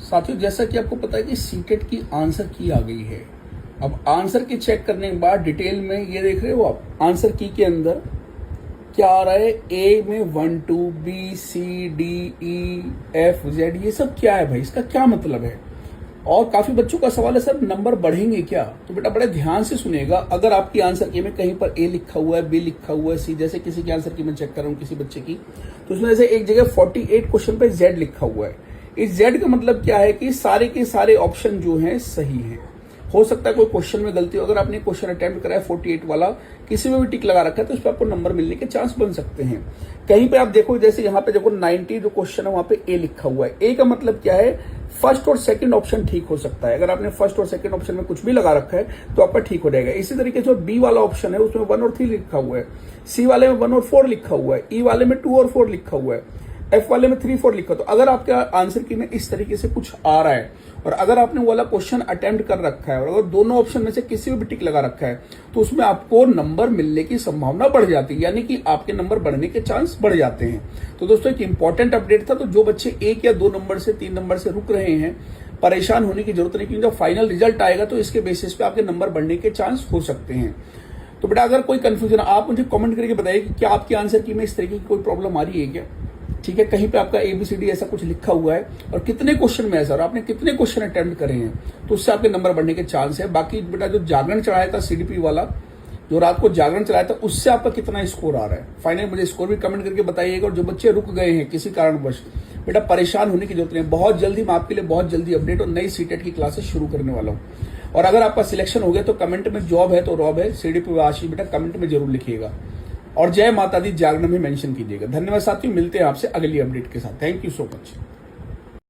साथियों, जैसा कि आपको पता है कि सीटेट की आंसर की आ गई है। अब आंसर की चेक करने के बाद डिटेल में ये देख रहे हो आप, आंसर की के अंदर क्या आ रहा है। ए में 1 2 B C D E F Z, ये सब क्या है भाई, इसका क्या मतलब है। और काफी बच्चों का सवाल है सर नंबर बढ़ेंगे क्या। तो बेटा बड़े ध्यान से सुनेगा। अगर आपकी आंसर की में कहीं पर ए लिखा हुआ है, बी लिखा हुआ है, सी, जैसे किसी की आंसर की मैं चेक कर रहा हूँ किसी बच्चे की, तो उसमें जैसे एक जगह 48 क्वेश्चन पे जेड लिखा हुआ है। इस जेड का मतलब क्या है कि सारे के सारे ऑप्शन जो हैं सही हैं। हो सकता है कोई क्वेश्चन में गलती हो, अगर आपने क्वेश्चन अटेम्प्ट करा है 48 वाला, किसी में भी टिक लगा रखा है, तो उस पर आपको नंबर मिलने के चांस बन सकते हैं। कहीं पे आप देखो, जैसे यहाँ पे देखो 90 जो क्वेश्चन है वहां पे ए लिखा हुआ है। ए का मतलब क्या है, फर्स्ट और सेकंड ऑप्शन ठीक हो सकता है। अगर आपने फर्स्ट और सेकंड ऑप्शन में कुछ भी लगा रखा है तो आपका ठीक हो जाएगा। इसी तरीके से बी वाला ऑप्शन है उसमें 1 और 3 लिखा हुआ है, सी वाले में 1 और 4 लिखा हुआ है, ई वाले में 2 और 4 लिखा हुआ है, एफ वाले में 3 4 लिखा। तो अगर आपके आंसर की में इस तरीके से कुछ आ रहा है और अगर आपने वो वाला क्वेश्चन अटेम्प्ट कर रखा है और अगर दोनों ऑप्शन में से किसी भी टिक लगा रखा है, तो उसमें आपको नंबर मिलने की संभावना बढ़ जाती है, यानी कि आपके नंबर बढ़ने के चांस बढ़ जाते हैं। तो दोस्तों एक इंपॉर्टेंट अपडेट था। तो जो बच्चे 1 या 2 नंबर से 3 नंबर से रुक रहे हैं, परेशान होने की जरूरत नहीं, क्योंकि जब फाइनल रिजल्ट आएगा तो इसके बेसिस पे आपके नंबर बढ़ने के चांस हो सकते हैं। तो बेटा अगर कोई कंफ्यूजन, आप मुझे कमेंट करके बताइए कि क्या आपकी आंसर की में इस तरीके की कोई प्रॉब्लम आ रही है क्या। ठीक है, कहीं पे आपका ABCD ऐसा कुछ लिखा हुआ है और कितने क्वेश्चन में है सर, आपने कितने क्वेश्चन अटेम्प्ट करे हैं, तो उससे आपके नंबर बढ़ने के चांस है। बाकी बेटा जो जागरण चढ़ाया था CDP वाला, जो रात को जागरण चलाया था, उससे आपका कितना स्कोर आ रहा है, फाइनल मुझे स्कोर भी कमेंट करके बताइएगा। और जो बच्चे रुक गए हैं किसी कारणवश, बेटा परेशान होने की जरूरत नहीं, बहुत जल्दी मैं आपके लिए बहुत जल्दी अपडेट और नई सीटेट की क्लासेस शुरू करने वाला हूँ। और अगर आपका सिलेक्शन हो गया तो कमेंट में जॉब है तो रॉब है, CDP आशीष बेटा कमेंट में जरूर लिखिएगा और जय माता दी जागरण में मेंशन कीजिएगा। धन्यवाद साथियों, मिलते हैं आपसे अगली अपडेट के साथ। Thank you so much.